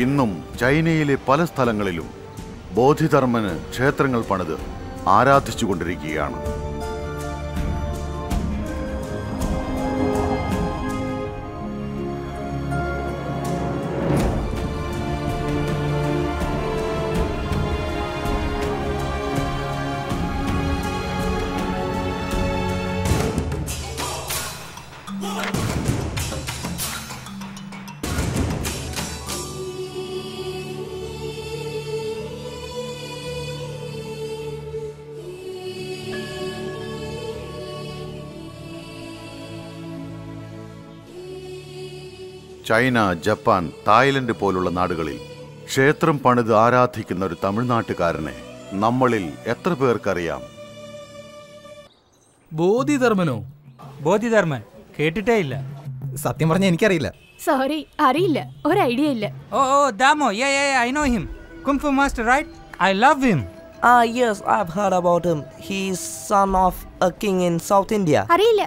ഇന്നും ചൈനയിലെ പല സ്ഥലങ്ങളിലും ബോധിധർമ്മന് ക്ഷേത്രങ്ങൾ പണിത് ആരാധിച്ചുകൊണ്ടിരിക്കുകയാണ്. ചൈന, ജപ്പാൻ, തായ്ലൻഡ് പോലുള്ള നാടുകളിൽ ക്ഷേത്രം പണിത് ആരാധിക്കുന്ന ഒരു തമിഴ്നാട്ടുകാരനെ നമ്മളിൽ എത്ര പേർക്കറിയാം? ബോധിധർമ്മനോ? ബോധിധർമ്മൻ കേട്ടിട്ടേ ഇല്ല. സത്യം പറഞ്ഞാൽ എനിക്കറിയില്ല. സോറി, അറിയില്ല, ഒരു ഐഡിയ ഇല്ല. ഓ Damoh, I know him. Kung Fu master, right? I love him. Yes, I've heard about him. He's son of a king in South India. അറിയില്ല.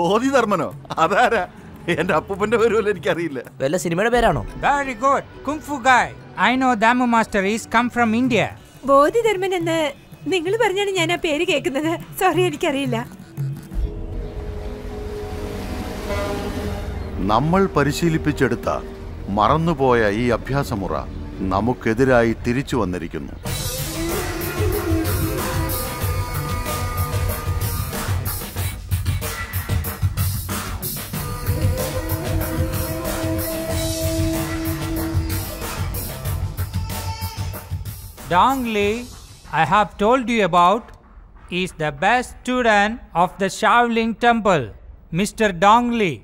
ബോധിധർമ്മനോ? അതാരാ? എന്റെ അപ്പൂപ്പന്റെ പേരുമല്ല, എനിക്കറിയില്ല. വല്ല സിനിമയുടെ പേരാണോ? Very good. Kung Fu guy. I know Damu master is come from India. Bodhidharma എന്ന് നിങ്ങൾ പറഞ്ഞാണ് ഞാൻ ആ പേര് കേൾക്കുന്നത്. സോറി, എനിക്കറിയില്ല. നമ്മൾ പരിശീലിപ്പിച്ചെടുത്ത മറന്നുപോയ ഈ അഭ്യാസമുറ നമുക്കെതിരായി തിരിച്ചു വന്നിരിക്കുന്നു. Dong Li, I have told you about, is the best student of the Shaolin Temple, Mr. Dong Li.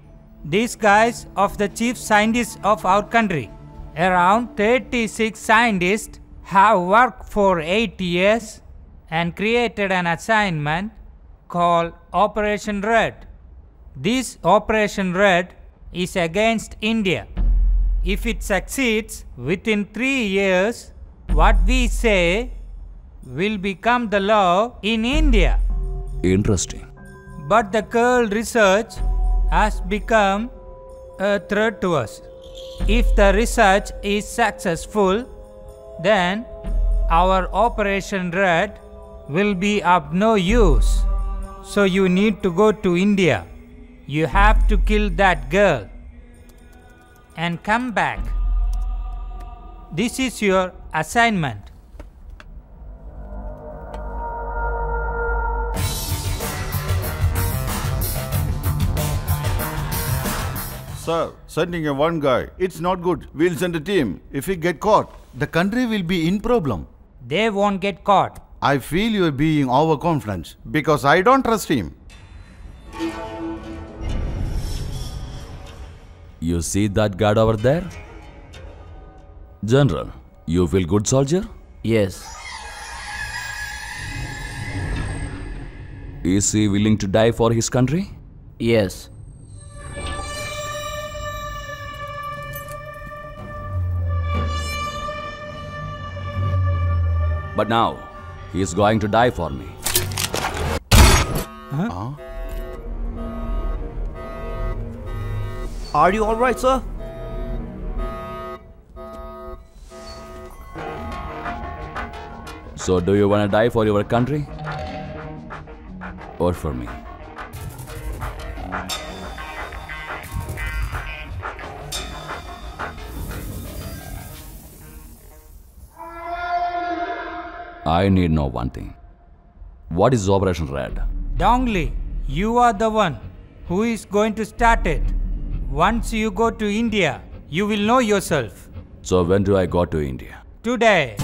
These guys of the chief scientists of our country. Around 36 scientists have worked for 8 years and created an assignment called Operation Red. This Operation Red is against India. If it succeeds within 3 years, what we say will become the law in India. Interesting. But the curl research has become a threat to us. If the research is successful, then our Operation Red will be of no use. So you need to go to India. You have to kill that girl and come back. This is your assignment. Sir, sending a one guy, it's not good. We'll send a team. If we get caught, the country will be in problem. They won't get caught. I feel you're being overconfident because I don't trust him. You see that guard over there? General, you feel good soldier? Yes. Is he willing to die for his country? Yes. But now, he is going to die for me. Huh? Are you all right, sir? So do you want to die for your country? Or for me? I need know one thing. What is Operation Red? Dong Li, you are the one who is going to start it. Once you go to India, you will know yourself. So when do I go to India? Today.